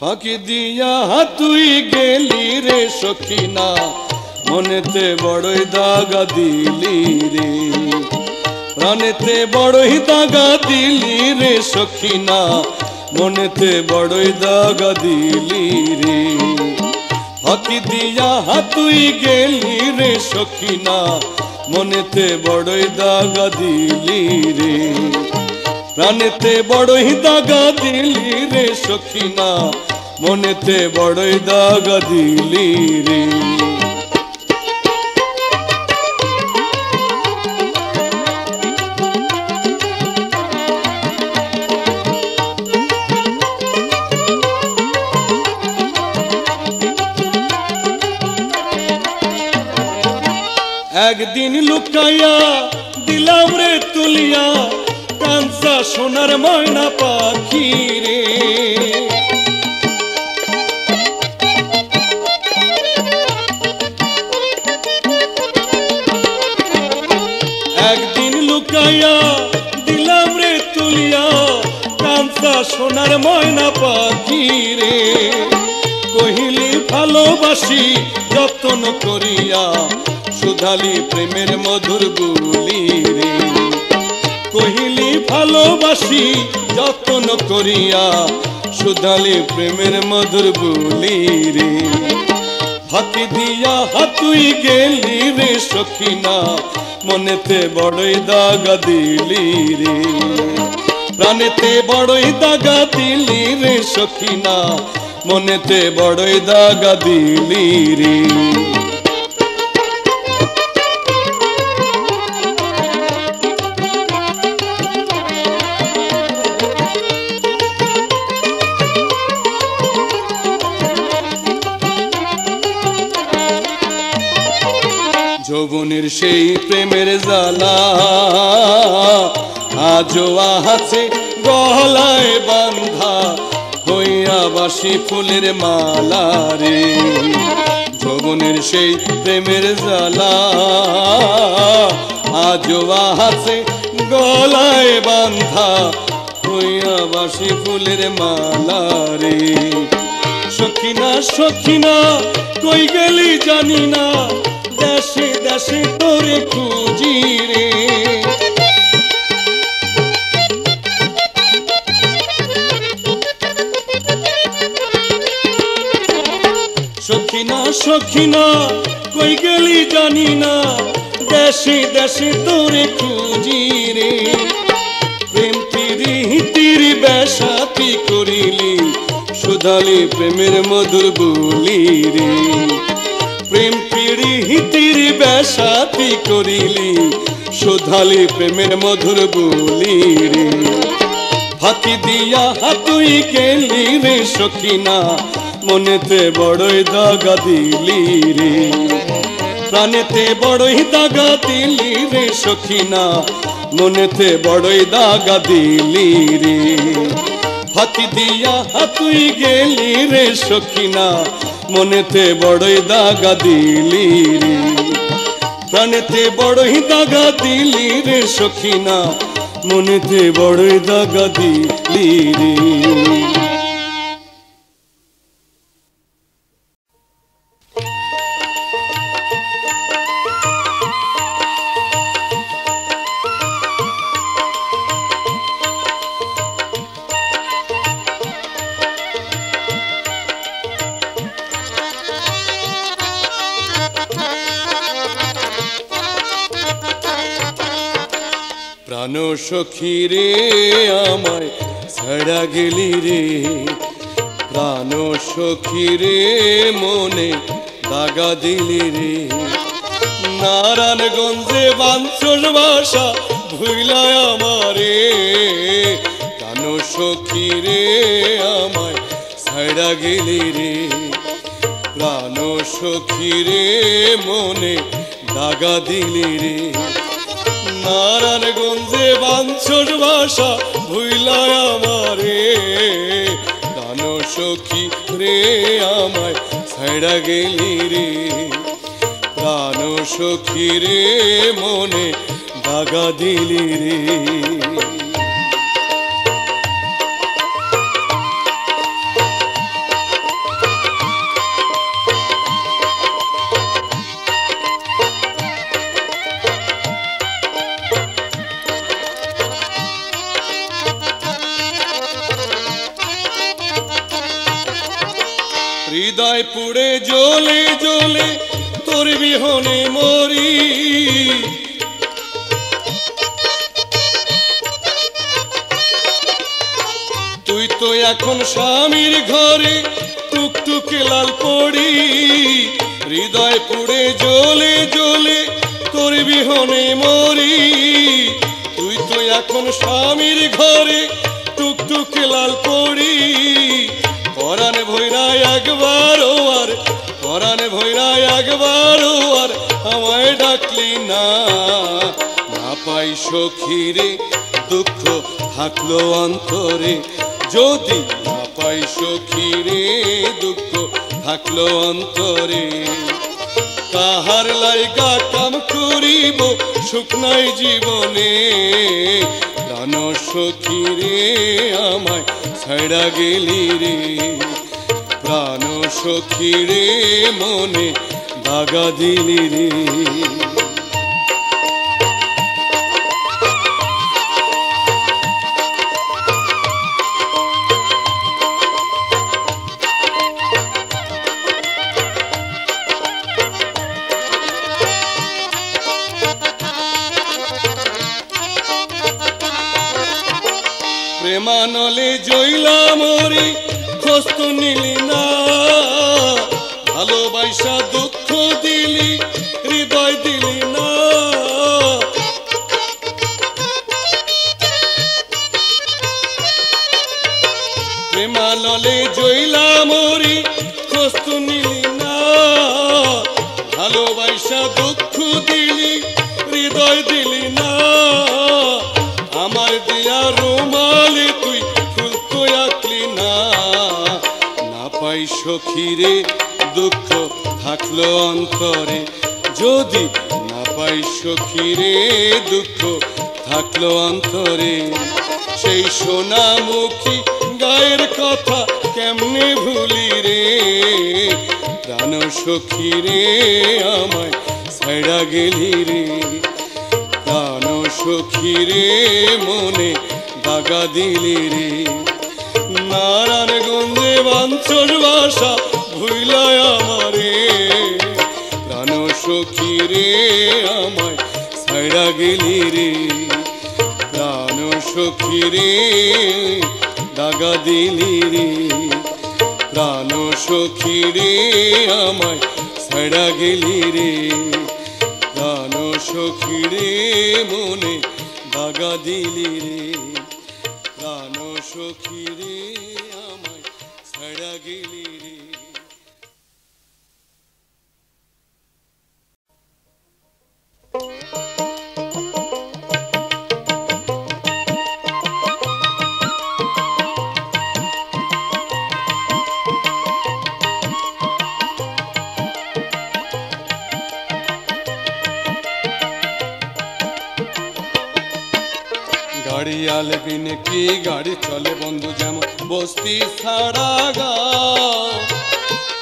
ফাঁকি দিয়া তুই গেলি রে সখিনা মনেতে বড়ই দাগা দিলি রে প্রাণেতে বড়ই দাগা দিলি রে সখিনা মনেতে বড়ই দাগা দিলি রে ফাঁকি দিয়া তুই গেলি রে সখিনা মনেতে বড়ই দাগা দিলি রে প্রাণেতে বড়ই দাগা দিলি রে সখিনা মনেতে বড়ই দাগা দিলি রে একদিন লুকাইয়া দিলাম রে তুলিয়া কাঞ্চা সোনার ময়না পাখি রে একদিন লুকাইয়া দিলাম রে তুলিয়া কাঞ্চা সোনার ময়না পাখি রে কহিলি ভালোবাসি যত্ন করিয়া সুধালি প্রেমের মধুর বুলি রে কহিলি ভালোবাসি যত্ন করিয়া সুধালি প্রেমের মধুর বুলি রে ফাঁকি দিয়া তুই গেলি রে সখিনা মনেতে বড়ই দাগা দিলি রে প্রাণেতে বড়ই দাগা দিলি রে সখিনা মনেতে বড়ই দাগা দিলি রে যৌবনের সেই প্রেমের জ্বালা আজও আছে গলায় বান্ধা হইয়া বাসি ফুলের মালা রে যৌবনের সেই প্রেমের জ্বালা আজও আছে গলায় বান্ধা হইয়া বাসি ফুলের মালা রে সখিনা সখিনা কই গেলি জানি না দেশে দেশে তোরে খুঁজি রে সখিনা সখিনা কই গেলি জানি না দেশে দেশে তোরে খুঁজি রে প্রেম প্রীতির বেশাতি করিলি সুধালি প্রেমের মধুর বুলি রে প্রেম প্রীতির বেশাতি করিলি সুধালি প্রেমের মধুর বুলি রে ফাঁকি দিয়া তুই গেলি রে সখিনা মনেতে বড়ই দাগা দিলি রে প্রাণেতে বড়ই দাগা দিলি রে সখিনা মনেতে বড়ই দাগা দিলি রে ফাঁকি দিয়া তুই গেলি রে সখিনা মনেতে বড়ই দাগা দিলি রে প্রাণেতে বড়ই দাগা দিলি রে সখিনা মনেতে বড়ই দাগা দিলি রে প্রাণ সখী রে আমায় ছাড়া গেলি রে প্রাণ সখী রে মনে দাগা দিলি রে নারায়ণগঞ্জে বাঞ্ছর বাসা ভুইলায় আমারে প্রাণ সখী রে আমায় ছাড়া গেলি রে প্রাণ সখী রে মনে দাগা দিলি রে নারায়ণগঞ্জে বাঞ্ছর বাসা ভুইলায় আমারে প্রাণ সখী রে আমায় ছাইড়া গেলি রে প্রাণ সখী রে মনে দাগা দিলি রে হৃদয় পুড়ে জ্বলে জ্বলে তোর বিহনে মরি তুই তো এখন স্বামীর ঘরে টুকটুকে লাল পড়ি হৃদয় পুড়ে জ্বলে জ্বলে তোর বিহনে মরি তুই তো এখন স্বামীর ঘরে টুকটুকে লাল পড়ি পরাণ ভৈরায় একবারও আর পরাণ ভৈরায় একবারও আর আমায় ডাকলি না না পাই সখী রে দুঃখ থাকলো অন্তরে যদি না পাই সখী রে দুঃখ থাকলো অন্তরে কাহার লাইগা কাম করিব সুখ নাই জীবনে প্রাণ সখী রে আমায় ছাইড়া গেলি রে প্রাণ সখী রে মনে দাগা দিলি রে প্রেমানলে জইলা মরি খোঁজ তো নিলি না ভালোবাসা দুঃখ দিলি হৃদয় দিলি না প্রেমানলে জইলা মরি খোঁজ তো নিলি না ভালোবাসা দুঃখ দিলি হৃদয় দিলি না আমার দিয়া রুমালে তুই ফুল তো আঁকলি না না পাই সখী রে দুঃখ থাকলো অন্তরে যদি না পাই সখী রে দুঃখ থাকলো অন্তরে সেই সোনামুখী গায়ের কথা কেমনে ভুলি রে প্রাণ সখী রে আমায় ছাইড়া গেলি রে প্রাণ সখী রে মনে দাগা দিলি রে নারায়ণগঞ্জে বাঞ্ছর বাসা ভুইলায় আমারে প্রাণ সখী রে আমায় ছাইড়া গেলি রে প্রাণ সখী রে দাগা দিলি রে প্রাণ সখী রে আমায় ছাইড়া গেলি রে প্রাণ সখী রে মনে দাগা দিলি রে প্রাণ সখী রে আমায় ছাইড়া গেলি রে গাড়ি আলবিন কি গাড়ি চলে বন্ধু যেমন বস্তি ছাড়া গাও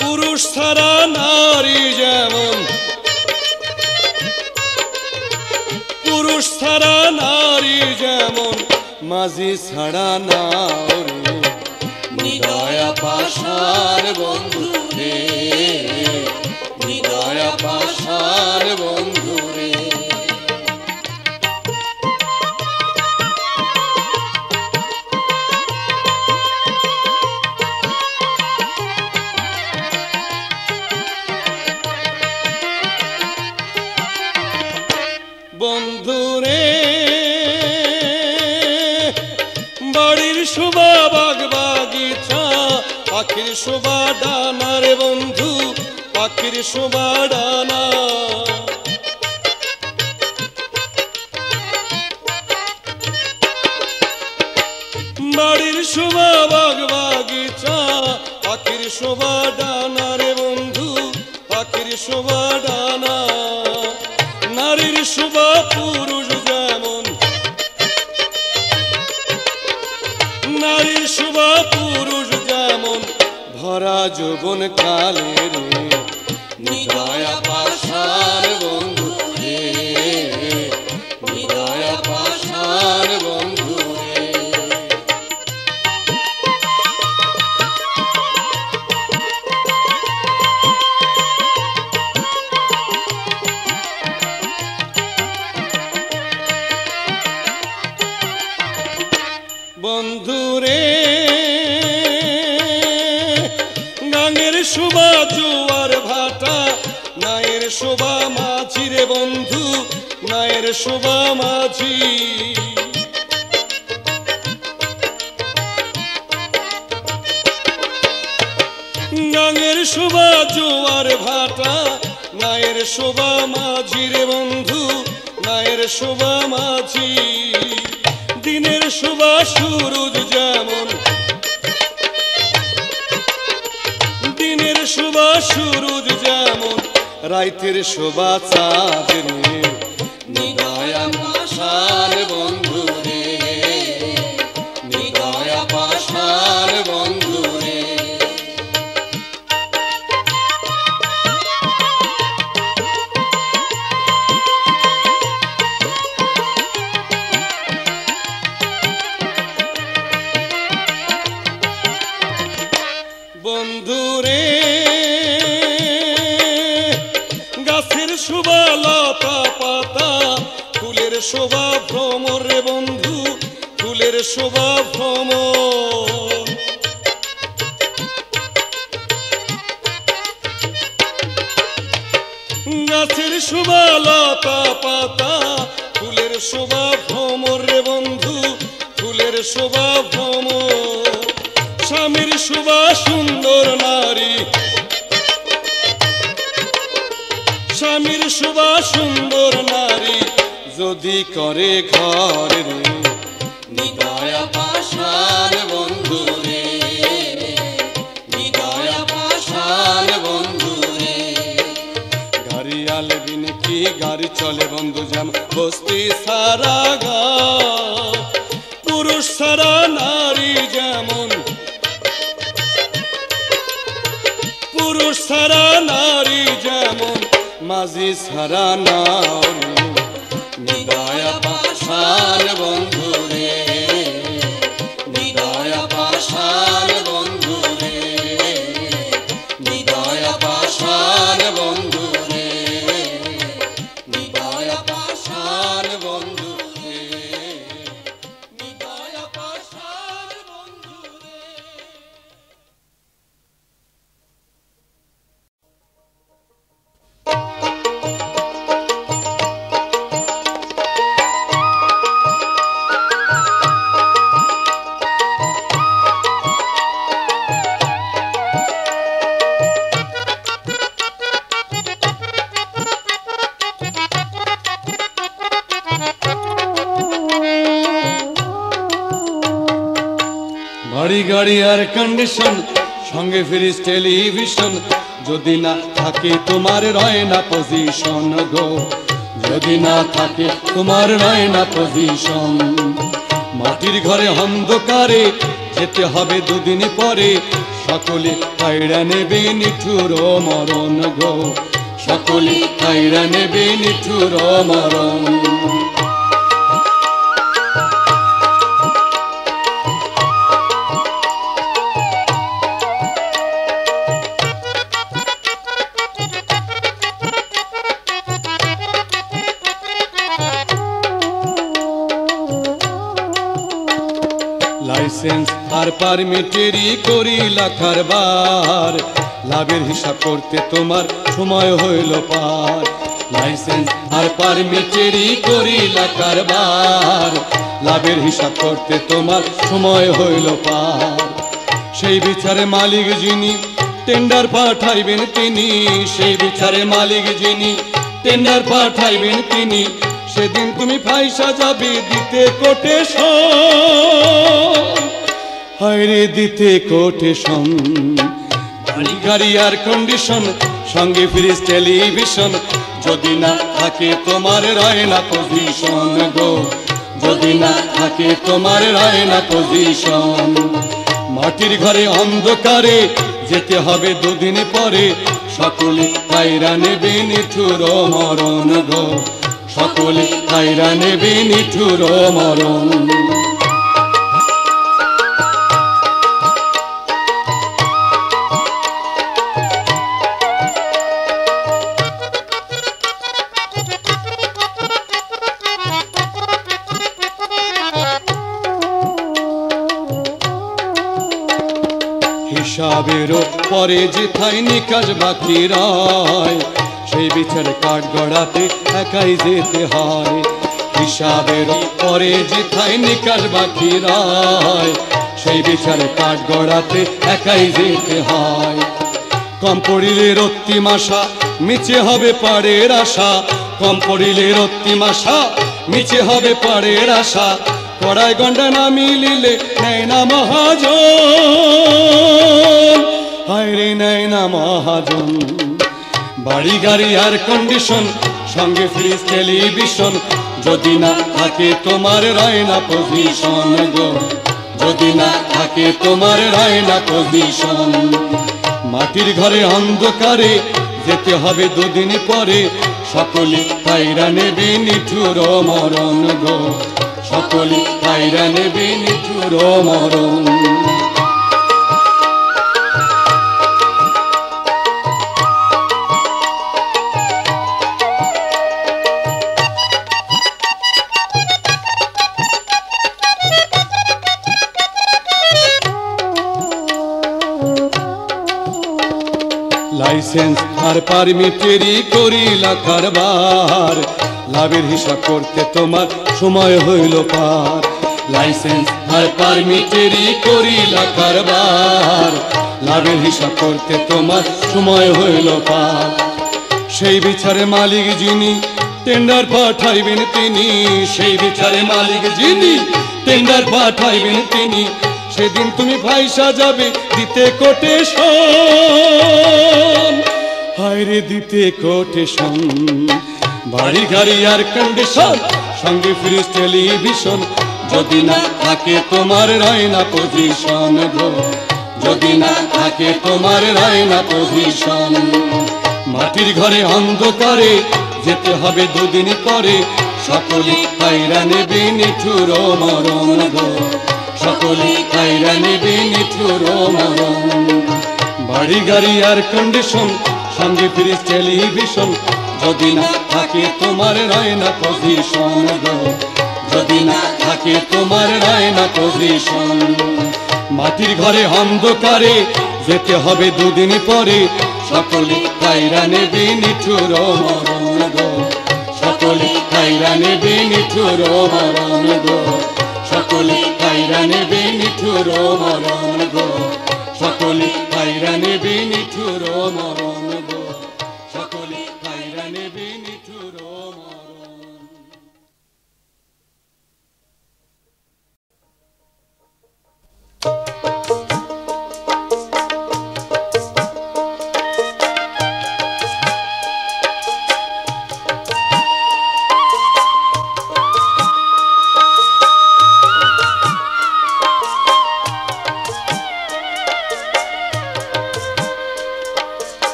পুরুষ ছাড়া নারী যেমন পুরুষ ছাড়া নারী যেমন মাঝি ছাড়া নাও রে নিদয়া পাশার বন্ধু রে নিদয়া পাশার বন্ধু রে বন্ধুরে বাড়ির শোভা বাগ বাগিচা পাখির শোভা ডানা রে বন্ধু পাখির শোভা ডানা বাড়ির শোভা বাগ বাগিচা, পাখির শোভা ডানা রে বন্ধু, পাখির শোভা ডানা। নারীর শোভা পুরুষ যেমন, নারীর শোভা পুরুষ যেমন, ভরা যৌবন কালে রে নিদয়া পাষাণ বন্ধু রে, নিদয়া পাষাণ বন্ধু রে। বন্ধু রে গাঙের শোভা জোয়ার ভাটা, নায়ের শোভা মাঝি রে বন্ধু, নায়ের শোভা মাঝি। গাঙের শোভা জোয়ার ভাটা, নায়ের শোভা মাঝি রে বন্ধু, নায়ের শোভা মাঝি। দিনের শোভা সূরজ যেমন, দিনের শোভা সূরজ যেমন, রাইতের শোভা চাঁদ রে নিদয়া পাষাণ বন্ধু রে, নিদয়া পাষাণ বন্ধু রে। বন্ধু রে গাছের শোভা লতা পাতা, ফুলের শোভা ভ্রমর রে বন্ধু, ফুলের শোভা ভ্রমর। গাছের শোভা লতা পাতা, ফুলের শোভা ভ্রমর রে বন্ধু, ফুলের শোভা ভ্রমর। স্বামীর শোভা সুন্দর নারী, স্বামীর শোভা সুন্দর নারী, যদি করে ঘর রে নিদয়া পাষাণ বন্ধু রে, নিদয়া পাষাণ বন্ধু রে। গাড়ি আলে বিন কি গাড়ি চলে বন্ধু যেমন, বস্তি সারা গাঁও, পুরুষ সারা নারী যেমন, পুরুষ সারা নারী যেমন, মাঝি সারা নারী নিদয়া পাষাণ বন্ধু রে, নিদয়া পাষাণ বন্ধু রে, নিদয়া পাষাণ বন্ধু রে, নিদয়া পাষাণ বন্ধু রে, নিদয়া পাষাণ বন্ধু রে। বাড়ি গাড়ি আর কন্ডিশন, সঙ্গে ফ্রিজ টেলিভিশন, যদি না থাকে তোমার রয় না পজিশন গো, যদি না থাকে তোমার রয় না পজিশন। মাটির ঘরে অন্ধকারে যেতে হবে দুদিন পরে, সকলে কায়রা নেবে নিঠুর মরণ গো, সকলে কায়রা নেবে নিঠুর মরণ। লাইসেন্স আর পারমিটেরই করিলা কারবার, লাভের হিসাব করতে তোমার সময় হইল পার। লাইসেন্স আর পারমিটেরই করিলা কারবার, লাভের হিসাব করতে তোমার সময় হইল পার। সেই বিচারে মালিক যিনি টেন্ডার পাঠাইবেন তিনি, সেই বিচারে মালিক যিনি টেন্ডার পাঠাইবেন তিনি, সেদিন তুমি ফাইসা যাবে দিতে কোটেশন। হায়রে দিতে কোটেশন। বাড়ি গাড়ি এয়ার কন্ডিশন সঙ্গে ফ্রিজ টেলিভিশন, যদি না থাকে তোমার রয় না পজিশন গো, যদি না থাকে তোমার রয় না পজিশন। মাটির ঘরে অন্ধকারে যেতে হবে দুদিন পরে, সকলে কায়রা নেবে নিঠুর মরণ গো, সকলে কায়রা নেবে নিঠুর মরণ। হিসাবেরও পরে যেথায় নিকাশ বাকি রয়, সেই বিচার কাঠ গড়াতে একাই যেতে হয়। হিসাবেরও পরে যেথায় নিকাশ বাকি রয়, সেই বিচার কাঠ গড়াতে একাই যেতে হয়। কম পড়িলে রত্তিম আশা মিছে হবে পাড়ের আশা, কম পড়িলে রত্তিম আশা মিছে হবে পাড়ের আশা। কড়াই গন্ডা না মিলিলে নেয় না মহাজন, হায়রে নেয় না মহাজন। বাড়ি গাড়ি এয়ার কন্ডিশন সঙ্গে ফ্রিজ টেলিভিশন, যদি না থাকে তোমার রয় না পজিশন গো, যদি না থাকে তোমার রয় না পজিশন। মাটির ঘরে অন্ধকারে যেতে হবে দুদিন পরে, সকলে কায়রা নেবে নিঠুর মরণ গো, সকলে কায়রা নেবে নিঠুর মরণ। লাইসেন্স আর পারমিটেরই করিলা কারবার, লাভের হিসাব করতে তোমার সময় হইল পার। লাইসেন্স আর পারমিটেরই করিলা কারবার, লাভের হিসাব করতে তোমার সময় হইল পার। সেই বিচারে মালিক যিনি টেন্ডার পাঠাইবেন তিনি, সেই বিচারে মালিক যিনি টেন্ডার পাঠাইবেন তিনি, সেদিন তুমি ফাইসা যাবে দিতে কোটেশন, হায়রে দিতে কোটেশন। বাড়ি গাড়ি এয়ার কন্ডিশন সঙ্গে ফ্রিজ টেলিভিশন, যদি না থাকে তোমার রয় না পজিশন গো, যদি না থাকে তোমার রয় না পজিশন। মাটির ঘরে অন্ধকারে যেতে হবে দুদিন পরে, সকলে কায়রা নেবে নিঠুর মরণ গো, সকলে কায়রা নেবে নিঠুর মরণ। বাড়ি গাড়ি এয়ার কন্ডিশন সঙ্গে ফ্রিজ টেলিভিশন, যদি না থাকে তোমার রয় না পজিশন গো, যদি না থাকে তোমার রয় না পজিশন। মাটির ঘরে অন্ধকারে যেতে হবে দুদিন পরে, সকলে কায়রা নেবে নিঠুর মরণ গো, সকলে কায়রা নেবে নিঠুর মরণ গো, সকলে কায়রা নেবে নিঠুর মরণ গো, সকলে কায়রা নেবে নিঠুর মরণ গো, সকলে কায়রা নেবে নিঠুর মরণ।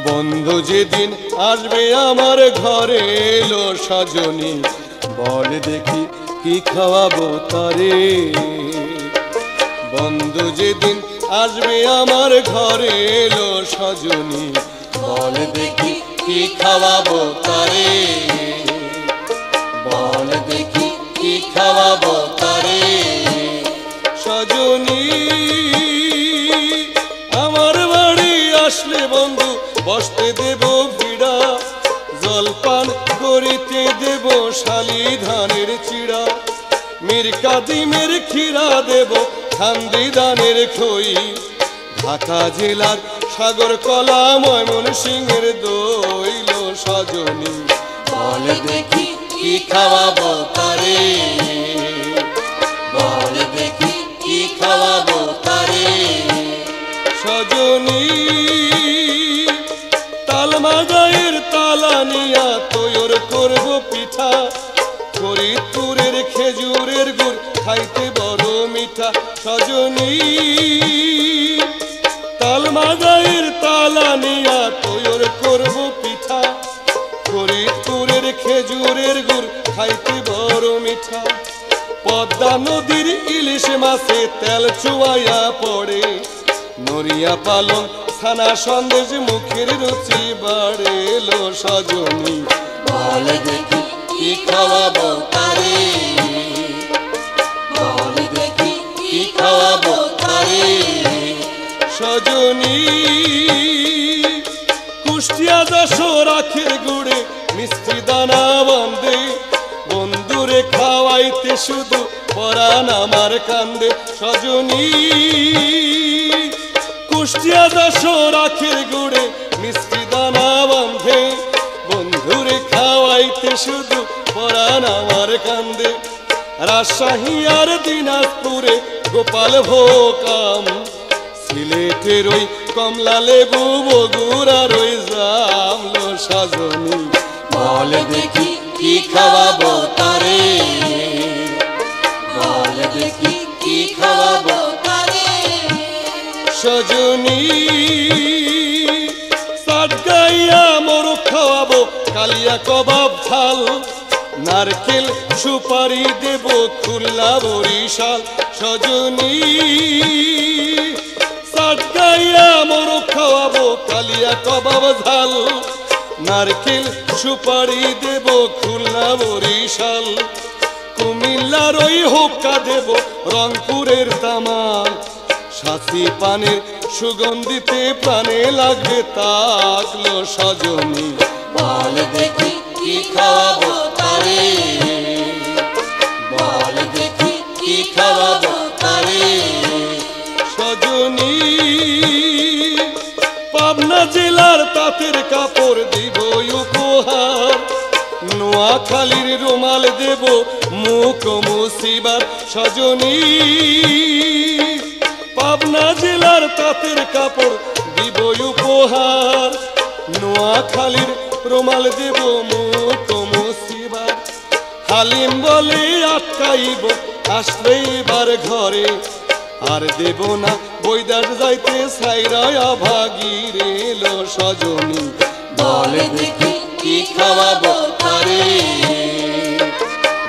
বন্ধু যেদিন আসবে আমার ঘরে এলো সজনী, বল দেখি কি খাওয়াবো তারে। বন্ধু যেদিন আসবে আমার ঘরে এলো সজনী, বল দেখি কি খাওয়াবো তারে, বল দেখি কি খাওয়াবো তারে। সজনী আমার বাড়ি আসলে বন্ধু বসতে দেব ভিড়া, জলপান করিতে দেব শালি ধানের চিড়া, মীর কাদিমের ক্ষীরা দেব খান্দিদানের খই, ঢাকা জেলার সাগর কলা ময়মনসিংহের দইল সজনী। বল দেখি কি খাওয়াবো তারে, বল দেখি কি খাওয়াবো তারে। সজনী তালমাগায়ের তালানিয়া তৈর করব পিঠা, ফরিদপুরের খেজুরের গুড় খাইতে বড় মিঠা। সজনী তালমাগায়ের তালানিয়া তৈর করব পিঠা, ফরিদপুরের খেজুরের গুড় খাইতে বড় মিঠা। পদ্মা নদীর ইলিশ মাছে তেল চুয়াইয়া পড়ে, নড়িয়া পালং ছানা সন্দেশ মুখের রুচি বাড়েলো সজনী। বল দেখি কি খাওয়াবো তারে, বল দেখি কি খাওয়াবো তারে। সজনী কুষ্টিয়া যশোর আখের গুড়ে মিষ্টি দানা বান্ধে, বন্ধুরে খাওয়াইতে শুধু পরাণ আমার কান্দে। সজনী কুষ্টিয়া যশোর আখের গুড়ে মিষ্টি দানা বান্ধে, বন্ধুরে খাওয়াইতে শুধু পরাণ আমার কান্দে। রাজশাহী আর দিনাজপুরে গোপাল ভোকাম, সিলেটের ওই কমলা লেবু বগুড়ার ওই জামলো সজনী। বল দেখি কি খাওয়াবো তারে, বল দেখি কি খাওয়াবো তারে। সজনী সাতগাইয়া মোর খাওয়াবো কালিয়া কবাব ঝাল, নারকেল সুপারি দেব খুলনা বরিশাল। সজনী সাতগাইয়া মোর খাওয়াবো কালিয়া কবাব ঝাল, নারকেল সুপারি দেব খুলনা বরিশাল। কুমিল্লার ওই হোক্কা দেব রংপুরের তামাক, সাথী পানের সুগন্ধিতে প্রাণে লাগবে তাকলো সজনী। বল দেখি কি খাওয়াবো তারে, বল দেখি কি খাওয়াবো তারে। সজনী পাবনা জেলার তাঁতের কাপড় দিব উপহার, নোয়াখালীর রুমাল দেব মুখ মুসিবার। সজনী পাবনা জেলার তাঁতের কাপড় দিব উপহার, নোয়াখালীর রুমাল দেব মুখ মুসিবার। হালিম বলে আটকাইব আসলে এবার ঘরে, আর দেব না বৈদাস যাইতে সাইরায়া ভাগির এলো সজনী। বল দেখি কি খাওয়াবো তারে,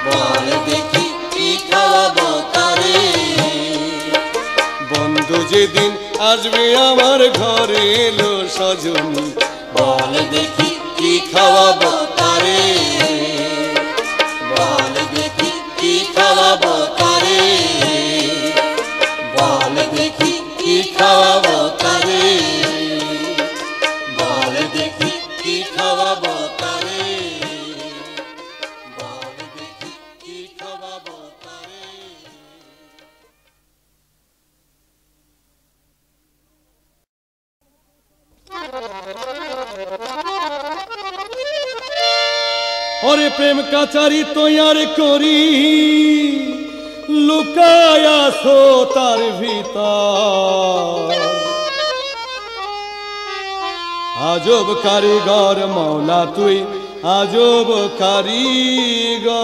বল দেখি কি খাওয়াবো তারে। বন্ধু যেদিন আসবে আমার ঘরে এলো সজনী। বল দেখি কি খাওয়াবো তারে, বল দেখি কি খাওয়াবো তারে। বল দেখি কি খাওয়াবো তারে, বল দেখি কি খাওয়াবো তারে, বল দেখি কি খাওয়াবো তারে। ওরে প্রেম কাচারি তৈয়ার করি, লুকায়াছো তার ভিতর, আজব কারিগর মৌলা তুই, আজব কারিগর,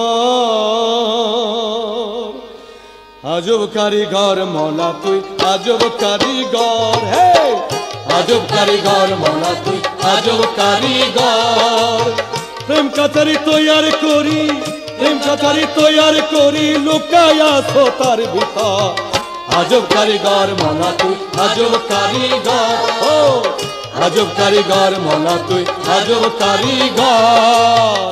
আজব কারিগর মৌলা তুই, আজব কারিগর। হে আজব কারিগর মৌলা তুই, আজব কারিগর। প্রেম কাচারি তৈয়ার করি, প্রেম কাচারি তৈয়ার করি, লুকায়াছো তার ভিতর, আজব কারিগর মৌলা তুই, আজব কারিগর। ও আজব কারিগর মৌলা তুই, আজব কারিগর।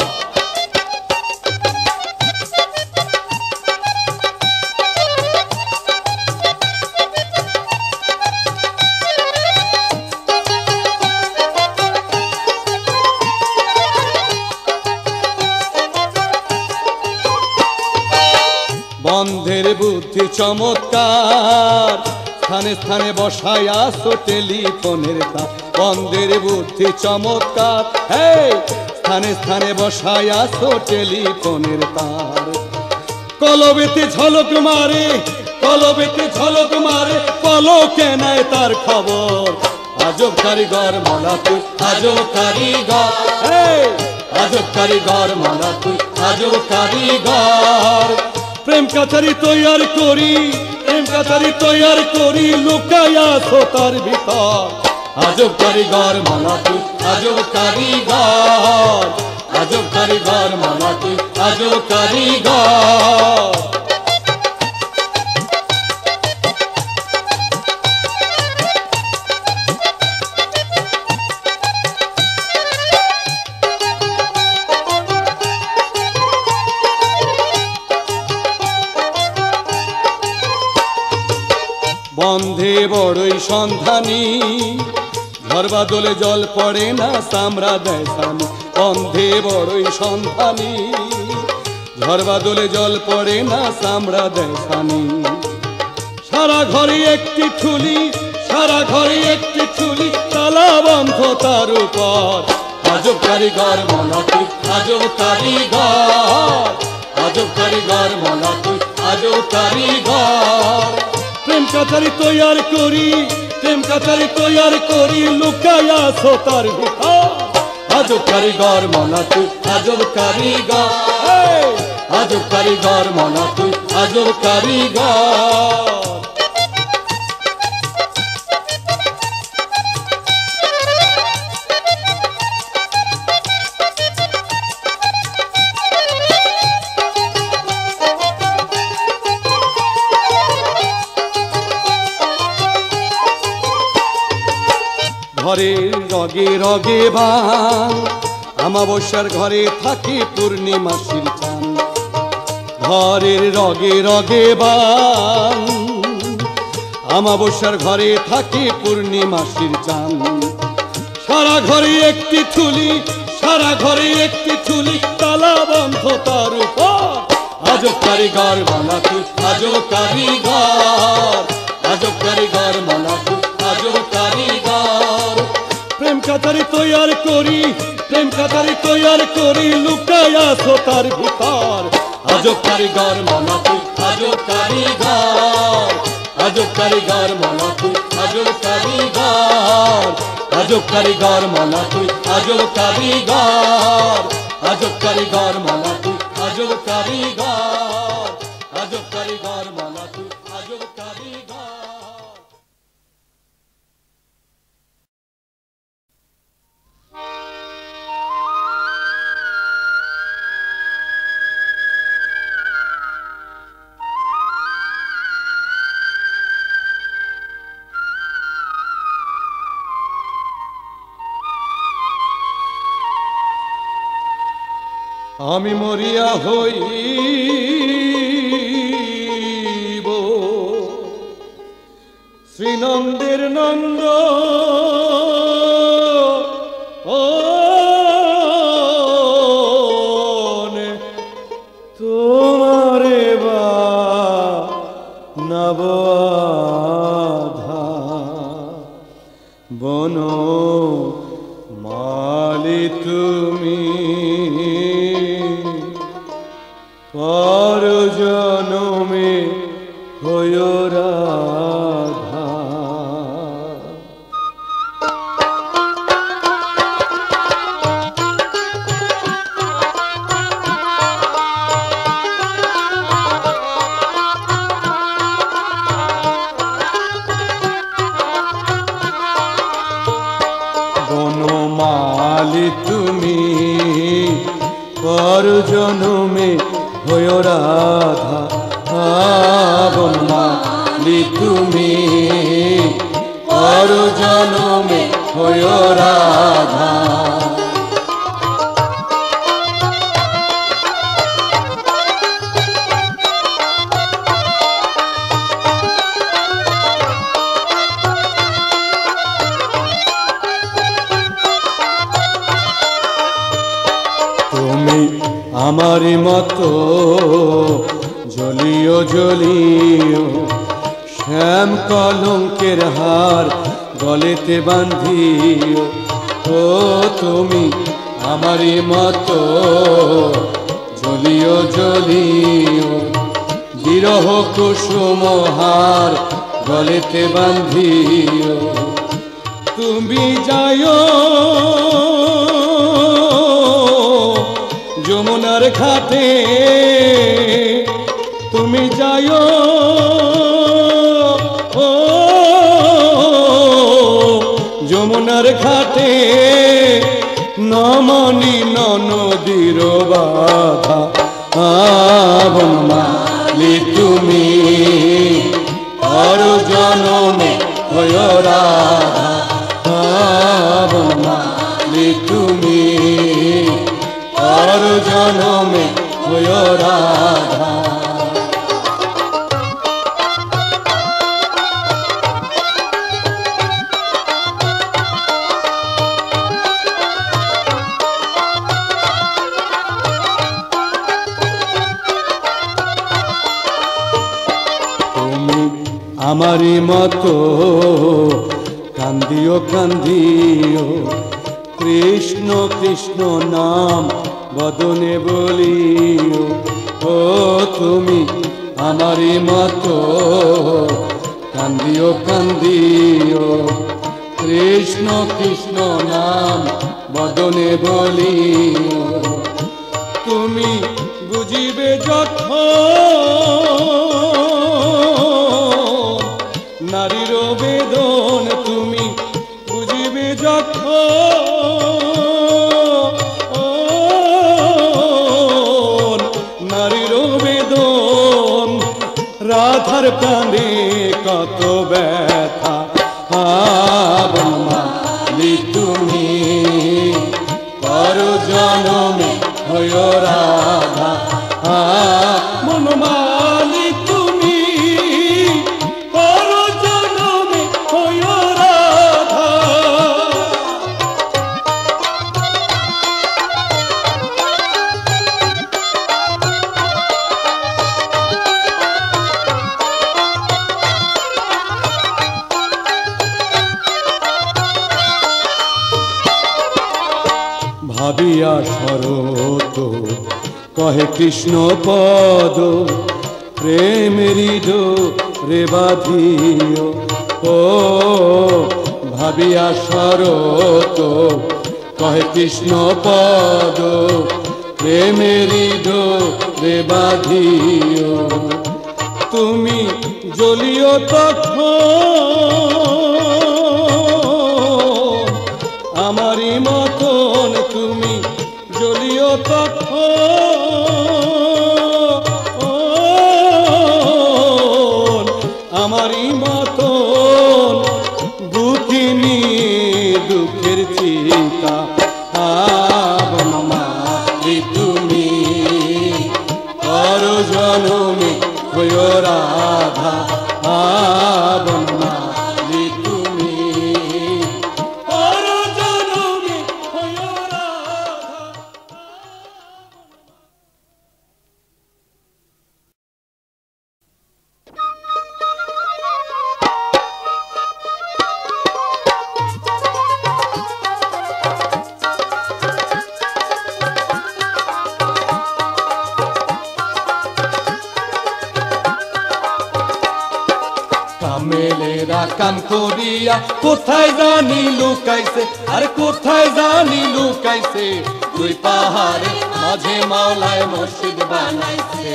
বন্ধের বুদ্ধি বুদ্ধি চমৎকার, স্থানে স্থানে বসায়াছো টেলিফোনের তার। বন্ধের বুদ্ধি চমৎকার, স্থানে স্থানে বসায়াছো টেলিফোনের তার। কলবেতে ঝলক মারে, কলবেতে ঝলক মারে, পলকে নেয় তার খবর। আজব কারিগর মালা তুই, আজব কারিগর, আজব কারিগর মালা তুই, আজব কারিগর। প্রেম কাছারি তৈয়ার করি, প্রেম কাছারি তৈয়ার করি, লুকায়াছো তার ভিতর। আজব কারিগর মালা তুই, আজব কারিগর, আজব কারিগর মালা তুই, আজব কারিগর। বন্ধে বড়ই সন্ধানী, ঝড় বাদলে জল পড়ে না, চামড়া দেয় স্বামী। বন্ধে বড়ই সন্ধানী, ঝড় বাদলে জল পড়ে না, চামড়া দেয় স্বামী। সারা ঘরে একটি ঠুলি, সারা ঘরে একটি ঠুলি, তালা বন্ধ তার উপর। আজব কারিগর মালা তুই, আজব কারিগর, আজব কারিগর মালা তুই, আজব কারিগর। প্রেম কাছারি তৈয়ার করি, প্রেম কাছারি তৈয়ার করি, লুকায়াছো তার ভিতর। আজব কারিগর মালা তুই, আজব কারিগর, আজব কারিগর মালা তুই, আজব কারিগর। ঘরের রগে রগে বান, আমাবস্যার ঘরে থাকে পূর্ণিমাসির চান। ঘরের রগে রগে বান, আমাবস্যার ঘরে থাকে পূর্ণিমাসির চান। সারা ঘরে একটি ঠুলি, সারা ঘরে একটি ঠুলি, তালা বন্ধ তার উপর। আজব কারিগর মালা তুই, আজব কারিগর, আজব কারিগর মালা তুই, আজব কারিগর। প্রেম কাছারি তৈয়ার করি, প্রেম কাছারি তৈয়ার করি, লুকায়াছো তার ভিতর। আজব কারিগর মালা তুই, আজব কারিগর, আজব কারিগর মালা তুই, আজব কারিগর, আজব কারিগর মালা তুই, আজব কারিগর, আজব কারিগর মালা তুই, আজব কারিগর, আজব কারিগর মালা তুই, আজব কারিগর। আমি মরিয়া হইব শ্রীনন্দের নন্দ, তোমারে বা নবধা বন মালি তুমি, পর জনমে হয় রাধা। বনমালি তুমি, পর জনমে হয় রাধা। বনমালি তুমি, পর জনমে হয় রাধা। তুমি আমারি মতো জলিও জলিও শ্যাম কলঙ্কের হার গলেতে বান্ধিও ও তুমি আমারই মতো জলিও জলিও বিরহ কুসুম হার গলেতে বান্ধিও তুমি যাইও যমুনার ঘাটে তুমি যাইও যমুনার ঘাটে নমনি নদীর বাধা বনমালী তুমি পর জনমে হয় রাধা বনমালী তুমি পর জনমে হয় রাধা আমারি মতো কান্দিও কান্দিও কৃষ্ণ কৃষ্ণ নাম বদনে বলিও ও তুমি আমারি মতো কান্দিও কান্দিও কৃষ্ণ কৃষ্ণ নাম বদনে বলিও তুমি বুঝিবে যখন নারীর বেদন তুমি বুঝিবে যখন নারীর বেদন রাধার প্রাণে কত ব্যথা বনমালী তুমি পর জনমে হয় রাধা বনমালী তুমি পর জনমে হয় রাধা ভাবিয়া শরত কহে কৃষ্ণ পদ প্রেমেরি রে বাঁধিও ও ভাবিয়া শরত কহে কৃষ্ণ পদ প্রেমেরি রে বাঁধিও তুমি জ্বলিও তখন আমারি মতন তুমি জ্বলিও তখন আমারি মতন দুঃখিনী দুঃখের চিতা বনমালী তুমি পর জনমে হয় রাধা বনমালী তুমি পর জনমে হয় রাধা। কামেলেরা কাম করিয়া কোথায় জানি লুকাইছে আর কোথায় জানি লুকাইছে দুই পাহাড়ের মাঝে মাওলায় মসজিদ বানাইছে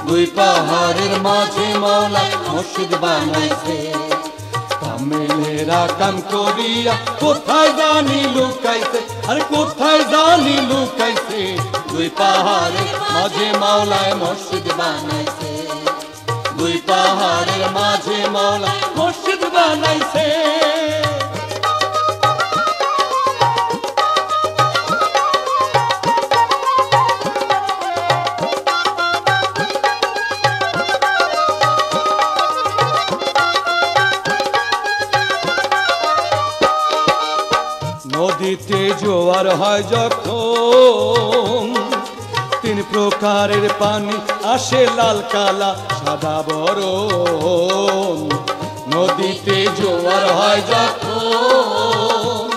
দুই পাহাড়ের মাঝে মাওলায় মসজিদ বানাইছে কামেলেরা কাম করিয়া কোথায় জানি লুকাইছে আর কোথায় জানি লুকাইছে দুই পাহাড়ের মাঝে মাওলায় মসজিদ বানাইছে দুই পাহাড়ের মাঝে মাওলা মসজিদ বানাইছে নদীতে জোয়ার হয় যখন তিন প্রকারের পানি আসে লাল কালা সাদা বরণ নদীতে জোয়ার হয় যখন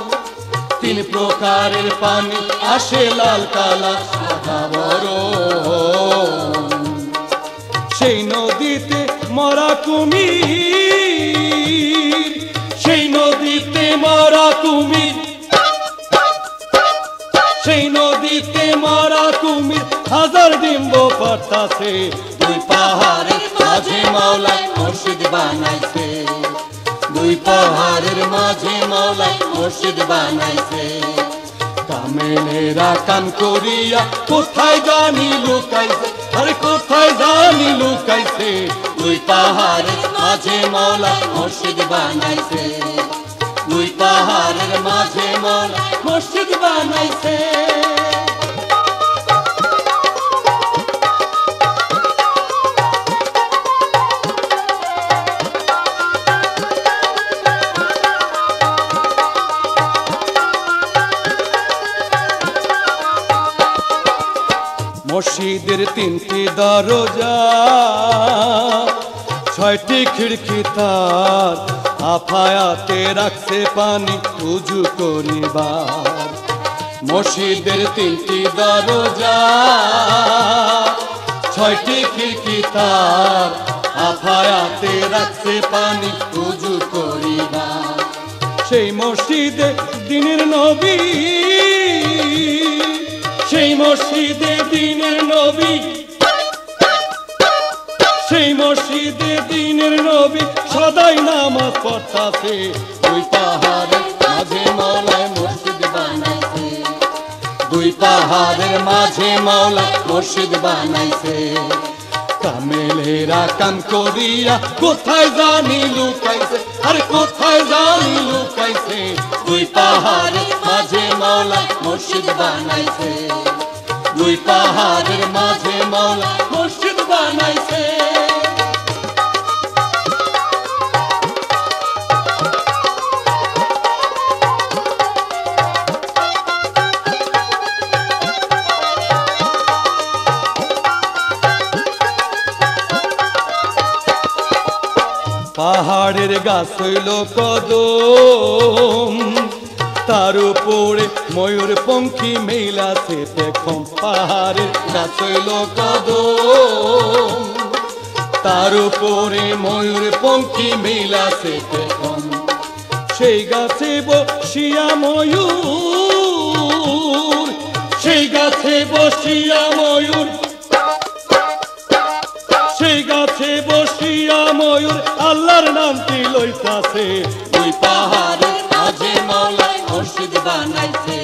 তিন প্রকারের পানি আসে লাল কালা সাদা বরণ সেই নদীতে মরা কুমির সেই নদীতে মরা কুমির সেই নদীতে মরা কুমির হাজার ডিম্ব পাঠাছে দুই পাহাড়ের মাঝে মাওলায় মসজিদ বানাইছে দুই পাহাড়ের মাঝে মাওলায় মসজিদ বানাইছে কামেলেরা কাম করিয়া কোথায় জানি লুকাইছে আরে কোথায় জানি লুকাইছে দুই পাহাড়ের মাঝে মাওলায় মসজিদ বানাইছে দুই পাহাড়ের মাঝে মাওলায় মসজিদ বানাইছে মসজিদের তিনটি দরজা ছয়টি খিড়কি তার আফায়াতে রাখছে পানি উজু করিবার মসজিদের তিনটি দরজা ছয়টি খিড়কি তার আফায়াতে রাখছে পানি উজু করিবার সেই মসজিদে দিনের নবী সেই মসজিদে দিনের নবী সেই মসজিদে দিনের নবী সদাই নামাজ পড়তাছে দুই পাহাড়ের মাঝে মাওলায় মসজিদ বানাইছে দুই পাহাড়ের মাঝে মাওলায় মসজিদ বানাইছে কামেলেরা কাম করিয়া কোথায় জানি লুকাইছে আরে কোথায় জানি লুকাইছে দুই পাহাড়ের মাঝে মাওলায় মসজিদ বানাইছে দুই পাহাড়ের মাঝে মাওলায় মসজিদ বানাইছে পাহাড়ের গাছ হইল কদম তার উপরে ময়ূর পঙ্খী মেলাছে দেখো পাহাড়ের গাছ হইল কদম তার উপরে ময়ূর পঙ্খী মেলাছে দেখো সেই গাছে বসিয়া ময়ূর সেই গাছে বসিয়া ময়ূর সেই গাছে বসিয়া ময়ূর আল্লাহর নামটি লইতাছে দুই পাহাড়ের মাঝে মাওলায় মসজিদ বানাইছে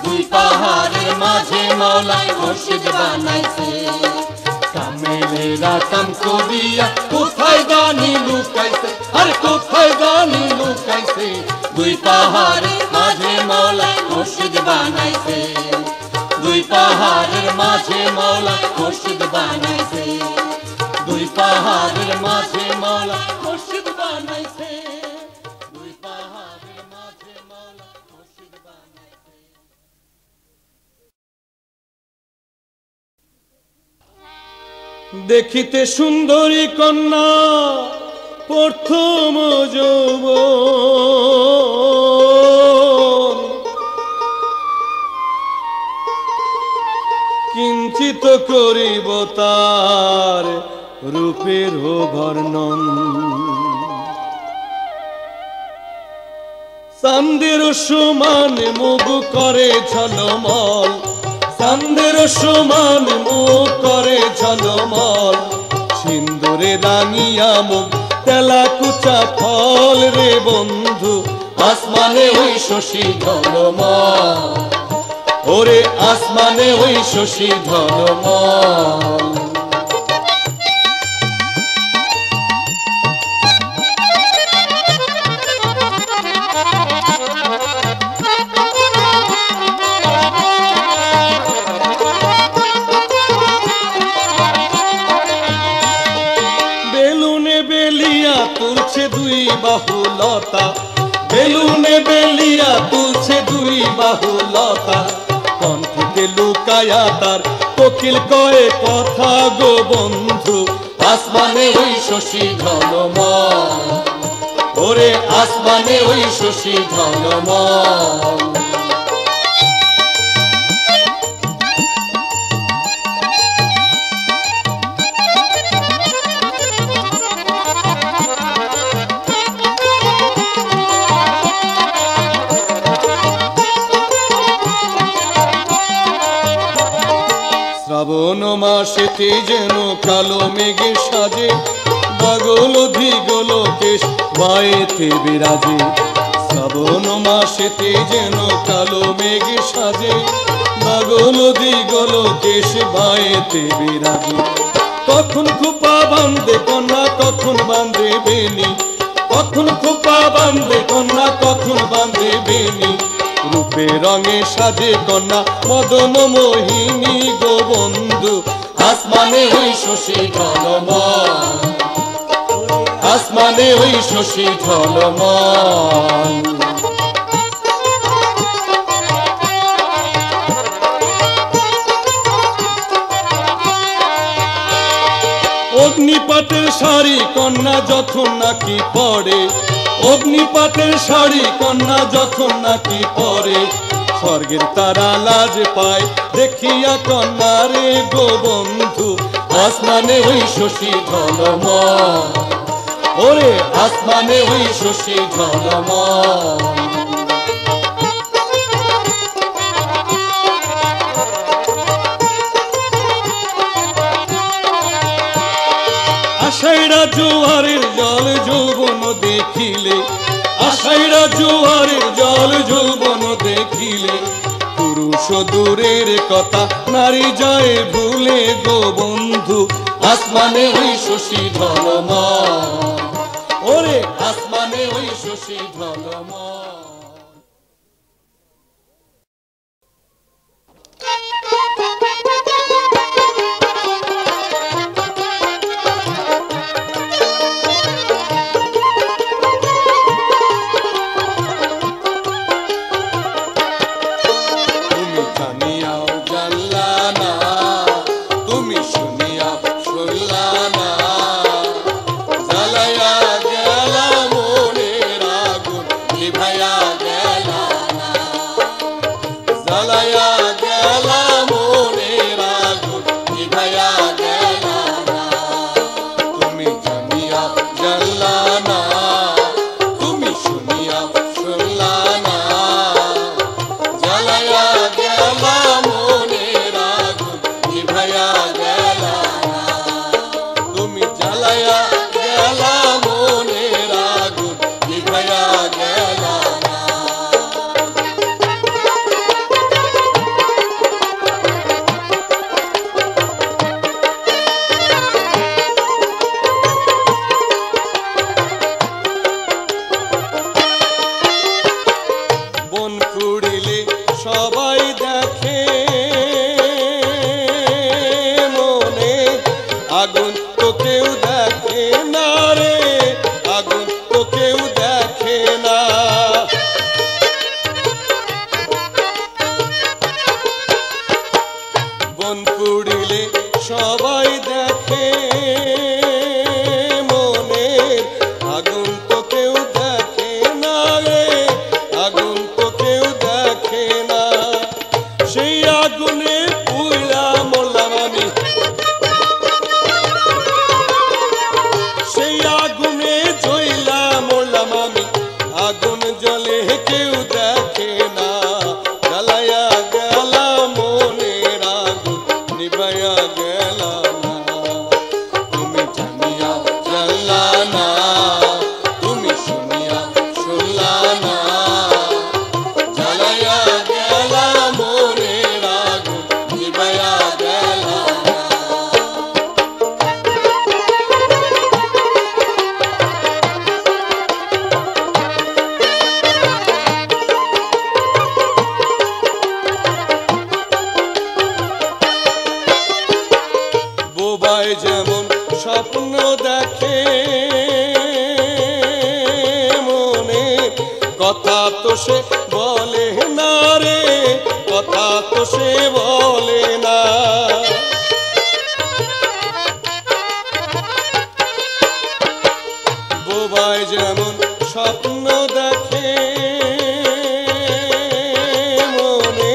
দুই পাহাড়ের মাঝে মাওলায় মসজিদ বানাইছে কামেলেরা কাম করিয়া কোথায় জানি লুকাইছে আর কোথায় জানি লুকাইছে দুই পাহাড়ের মাঝে মাওলায় মসজিদ বানাইছে দুই পাহাড়ের মাঝে মাওলায় মসজিদ বানাইছে দুই পাহাড়ের মাঝে মাওলায় মসজিদ বানাইছে দুই পাহাড়ের মাঝে মাওলায় মসজিদ বানাইছে দেখিতে সুন্দরী কন্যা প্রথম যৌবন কিঞ্চিত করিব তার রূপের বর্ণন চাঁদের সমান মুখ করে ঝলমল চাঁদের সমান মুখ করে ঝলমল সিন্দুরে রাঙিয়া মুখ তেলা কুচা ফল রে বন্ধু আসমানে ওই শশী ঝলমল ওরে আসমানে ওই শশী ঝলমল তুলছে দুই বাহুলতা বেলুনে বেলিয়া তুলছে দুই বাহুলতা কণ্ঠে লুকায়া তার কোকিল কয়ে কথা গো বন্ধু। আসমানে ওই শশী ঝলমল, ওরে আসমানে ওই শশী ঝলমল। শ্রাবণ মাসেতে যেন কালো মেঘে সাজে, বাগল ধিগল কেশ বায়েতে বিরাজে। শ্রাবণ মাসেতে যেন কালো মেঘে সাজে, বাগল ধিগল কেশ বায়েতে বিরাজে। কখন খোপা বান্ধে কন্যা কখন বান্ধে বেনি, কখন খোপা বান্ধে কন্যা কখন বান্ধে বেনি। রূপে রঙে সাজে কন্যা মদন মোহিনী গো বন্ধু। আসমানে ওই শশী ঝলমল, আসমানে ওই শশী ঝলমল। অগ্নিপাতের শাড়ি কন্যা যখন নাকি পরে, অগ্নিপাতের শাড়ি কন্যা যখন নাকি পরে। স্বর্গের তারা লাজ পায় দেখিয়া কন্যা রে গো বন্ধু। আসমানে ওই শশী ঝলমল, ওরে আসমানে ওই শশী ঝলমল। আষাঢ়া জোয়ারের জল যৌবন দেখিলে, আষাঢ়া জোয়ারের জল যৌবন দেখিলে। পুরুষ দূরের কথা নারী যায় ভুলে গো বন্ধু। আসমানে ওই শশী ঝলমল, ওরে আসমানে ওই শশী ঝলমল। ডোবায় যেমন স্বপ্ন দেখে মনে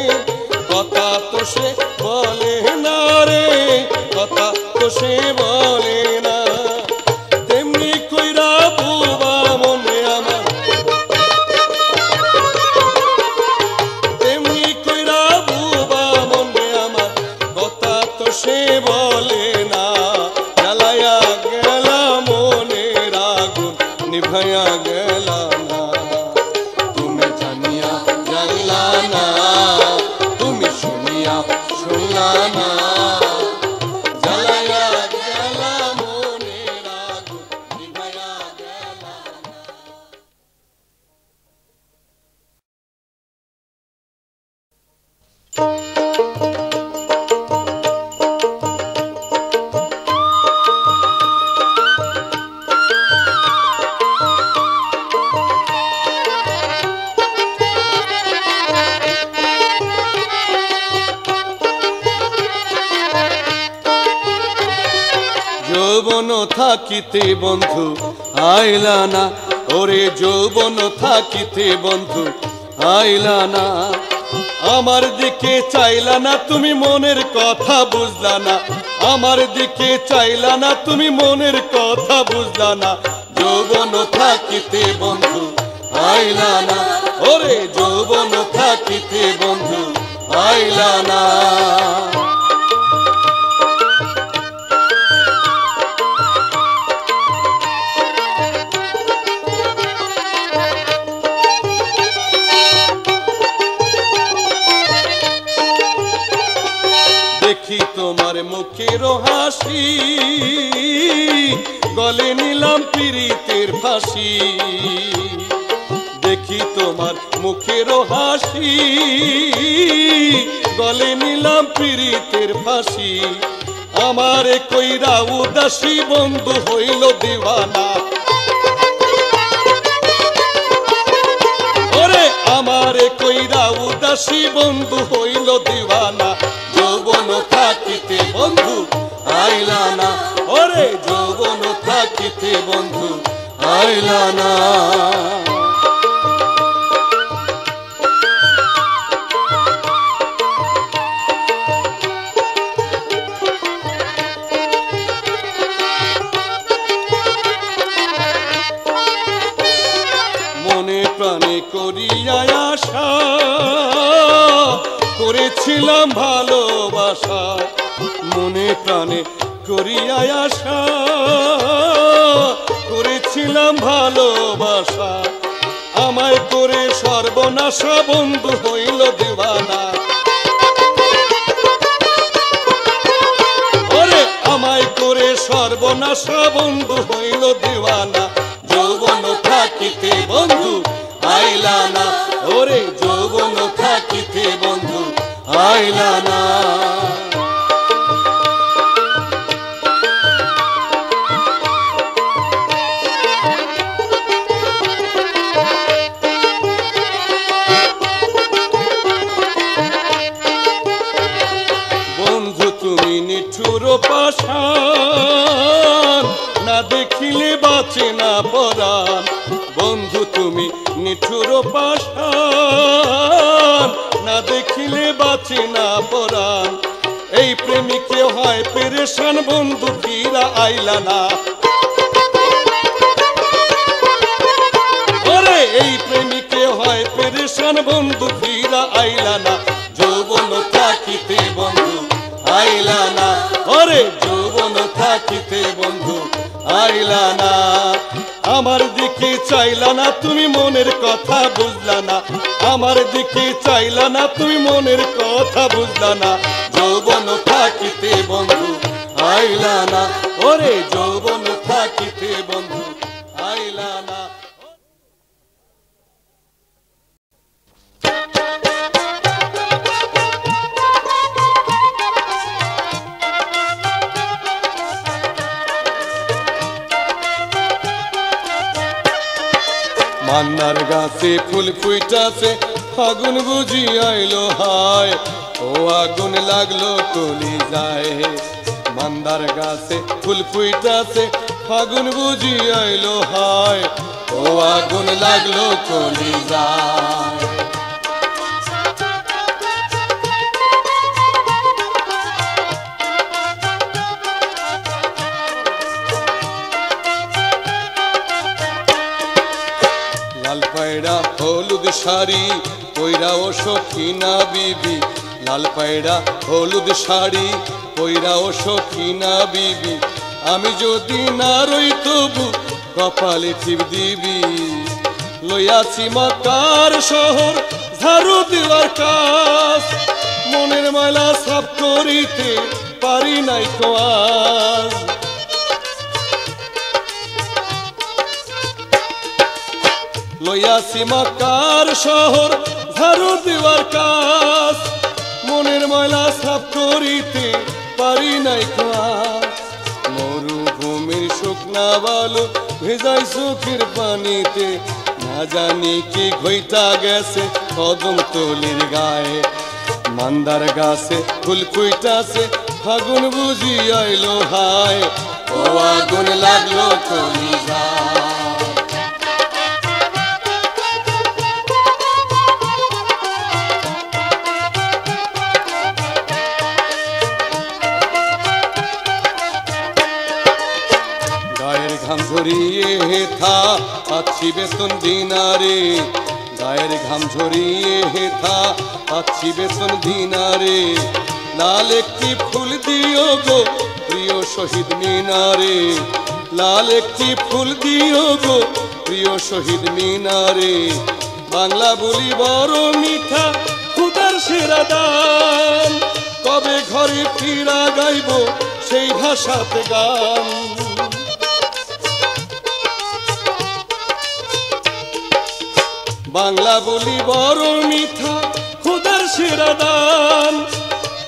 কথা তো সে বলে না রে কথা তো সে বলে না তেমনি কইরা বুবা মনে আমার তেমনি কইরা বুবা মনে আমার কথা তো সে বলে না জ্বালায়া গেলা মনের আগুন নিভায়া গেলা না তুমি জানিয়া জানলা না তুমি শুনিয়া শুনলা না জ্বালায়া গেলা মনের আগুন নিভায়া গেলা না যৌবন থাকিতে বন্ধু আইলা না ওরে যৌবন থাকিতে বন্ধু আইলা না আমার দিকে চাইলা না তুমি মনের কথা বুঝলা না আমার দিকে চাইলা না তুমি মনের কথা বুঝলা না যৌবন থাকিতে বন্ধু আইলা না ওরে যৌবন থাকিতে বন্ধু আইলা না দেখি তোমার মুখের হাসি গলে নিলাম পীড়িতের ফাঁসি দেখি তোমার মুখের হাসি গলে নিলাম পীড়িতের ফাঁসি আমারে কইরা উদাসী বন্ধু হইল দিওয়ানা ওরে আমারে কইরা উদাসী বন্ধু হইল দিওয়ানা যৌবন থাকিতে বন্ধু আইলা না ওরে যৌবন থাকিতে বন্ধু আইলা না মনে প্রাণে করিয়া আশা করেছিলাম ভালোবাসা মনে প্রাণে করিয়া আশা করেছিলাম ভালোবাসা আমায় করে সর্বনাশা বন্ধু হইল দিওয়ানা ওরে আমায় করে সর্বনাশা বন্ধু হইল দিওয়ানা যৌবন থাকিতে বন্ধু আইলা না ওরে যৌবন থাকিতে বন্ধু আইলা না বন্ধু তুমি নিঠুর পাষাণ না দেখিলে বাঁচে না পরাণ বন্ধু তুমি নিঠুর পাষাণ না দেখিলে বাঁচে না পরাণ এই প্রেমিকে হয় পেরেশান বন্ধু ফিরা আইলা না ওরে এই প্রেমিকে হয় পেরেশান বন্ধু ফিরা আইলা না যৌবন থাকিতে বন্ধু আইলা না ওরে যৌবন থাকিতে বন্ধু আইলা না আমার দিকে চাইলা না তুমি মনের কথা বুঝলা না আমার দিকে চাইলা না তুমি মনের কথা বুঝলা না যৌবন থাকিতে বন্ধু আইলা না ওরে যৌবন থাকিতে বন্ধু আইলা না মান্নার গাছে ফুল ফুইটাছে ফাগুন বুঝি আইলো হায় ও আগুন লাগলো কলি যায় মান্দার গাছে ফুল ফুইটাছে ফাগুন বুঝি আইলো হায়, ও আগুন লাগলো কলিজায়। লাল পায়রা হলুদ শাড়ি পইরা ও সখিনা বিবি, লাল পায়রা হলুদ শাড়ি পইরা ও সখিনা বিবি, আমি যদি না রই তবু কপালে টিপ দিবি। লইয়াছি মক্কার শহর ঝাড়ু দেওয়ার কাজ, মনের ময়লা সাফ করিতে পারি নাই তো আজ। লইয়াছি মক্কার শহর ঝাড়ু দেওয়ার কাজ, মনের ময়লা সাফ করিতে পারি নাই তো আজ। মরুভূমির শুকনা বালু ভেজাই চোখের পানিতে, না জানি কি ঘইটা গেছে কদম তলির গায়ে। মান্দার গাছে ফুল ফুইটাছে ফাগুন বুঝি আইলো হায়, ও আগুন লাগলো কলিজায়। গায়ের ঘাম ঝরিয়ে হেথা পাচ্ছি বেতন দিনারে, গায়ের ঘাম ঝরিয়ে হেথা পাচ্ছি বেতন দিনারে। লাল একটি ফুল দিও গো প্রিয় শহীদ মিনারে, লাল একটি ফুল দিও গো প্রিয় শহীদ মিনারে। বাংলা বলি বড় মিঠা খুদার সেরা দান, কবে ঘরে ফিরা গাইব সেই ভাষাতে গান। বাংলা বলি বড় মিঠা খুদার সেরা দান,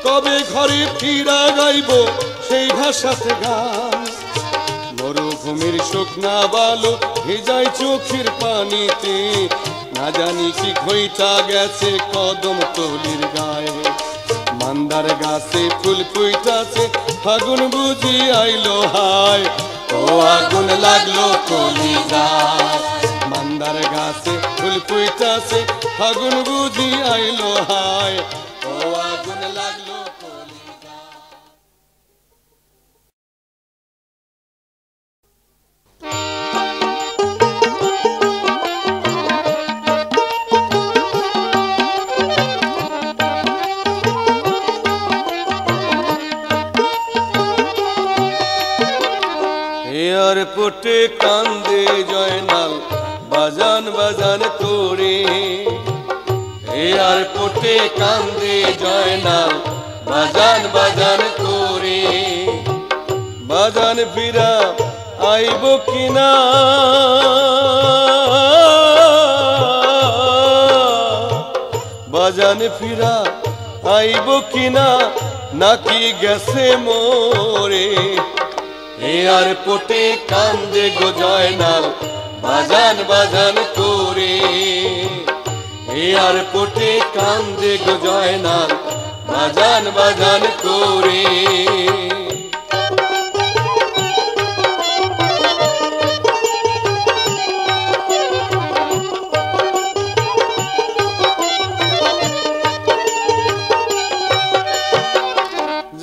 কবে ঘরে ফিরা গাইব সেই ভাষাতে গান। মরুভূমির শুকনা বালু ভেজাই চোখের পানিতে, না জানি কি ঘইটা গেছে কদম তলির গায়ে। মান্দার গাছে ফুল ফুইটাছে ফাগুন বুঝি আইলো হায়, ও আগুন লাগলো কলিজায়। মান্দার গাছে ফুল ফুইটাছে ফাগুন বুঝি আইলো হায়, ও আগুন লাগলো কলিজায়। এয়ারপোর্টে কান্দে জয়নাল বাজান বাজান করে, এয়ারপোর্টে কান্দে জয়নাল বাজান বাজান করে। বাজান ফিরা আইব কিনা, বাজান ফিরা আইব কিনা, নাকি গেছে মোরে। এয়ারপোর্টে কান্দে গো জয়নাল বাজান বাজান করে, এয়ারপোর্টে কান্দে গো জয়নাল বাজান বাজান করে।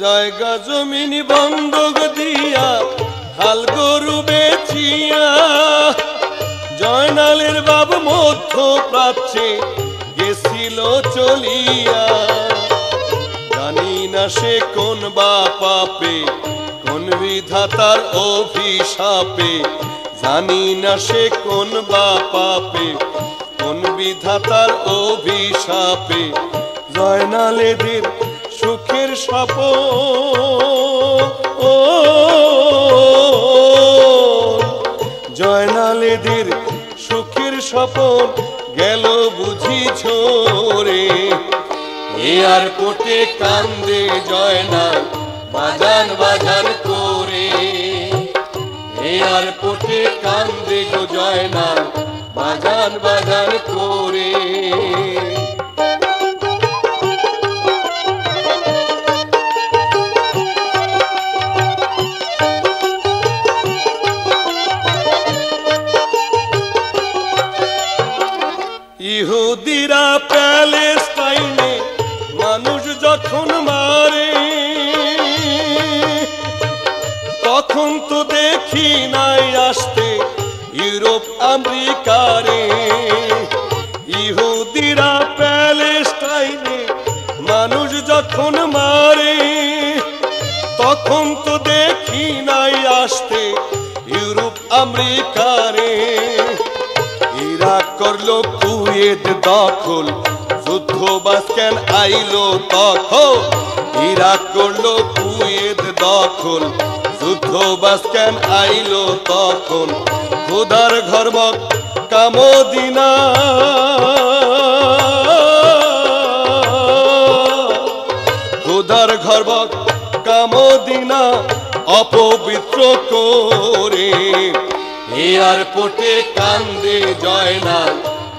জায়গা জমিন বন্ধক দিয়া হাল গরু বেচিয়া, জয়নালের বাপ মধ্য প্রাচ্যে গেছিল চলিয়া। জানি না সে কোন বা পাপে কোন বিধাতার অভিশাপে, জানি না সে কোন বা পাপে কোন বিধাতার অভিশাপে। জয়নালেদের সুখের স্বপন, জয়নালেদের সুখের স্বপন গেল বুঝি ঝরে। এয়ারপোর্টে কান্দে জয়নাল বাজান বাজান করে, এয়ারপোর্টে কান্দে গো জয়নাল বাজান বাজান করে। প্যালেস্টাইনে মানুষ যখন মারে, তখন তো দেখি নাই আসতে ইউরোপ আমেরিকারে। ইহুদিরা প্যালেস্টাইনে মানুষ যখন মারে, তখন তো দেখি নাই আসতে ইউরোপ আমেরিকারে। ইরাক করলো কুয়েত দখল, যুদ্ধ বাস কেন আইলো তখন। ইরাক করলো কুয়েত দখল, যুদ্ধ বাস কেন আইলো তখন। খোদার ঘর মক্কা মদিনা, খোদার ঘর মক্কা মদিনা অপবিত্র করে। এয়ারপোর্টে কান্দে জয়নাল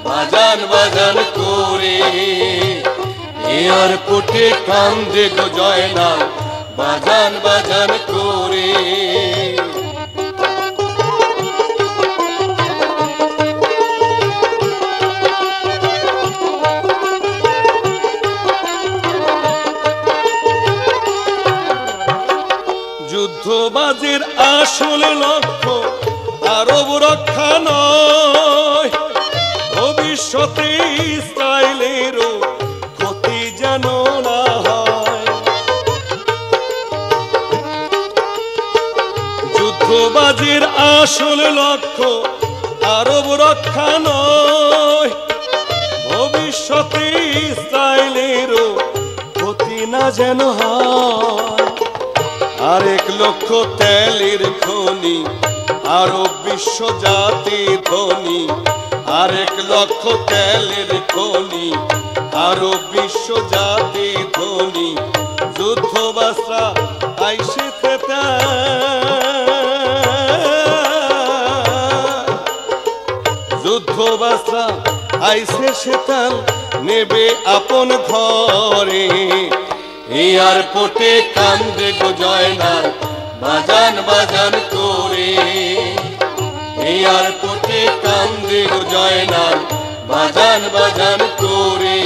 বাজান বাজান করে। এয়ারপোর্টে কান্দে গো জয়নাল বাজান বাজান করে। যুদ্ধবাজের আসল লক্ষ্য আরব রক্ষা নয়, ভবিষ্যতে ইসরায়েলেরও ক্ষতি যেন না হয়। যুদ্ধবাজের আসল লক্ষ্য আরব রক্ষা নয়, ভবিষ্যতে ইসরায়েলেরও ক্ষতি না যেন হয়। আরেক লক্ষ্য তেলের খনি, আরব বিশ্ব জাতি ধনী। আরেক লক্ষ্য তেলের খনি, আরব বিশ্ব জাতি ধনী। যুদ্ধবাসরা আইসে যুদ্ধবাসরা আইসে সেতাল নেবে আপন ঘরে। এয়ারপোর্টে কান্দে গো জয়নাল বাজান বাজান করে। এয়ারপোর্টে কান্দে গো জয়নাল বাজান বাজান করে।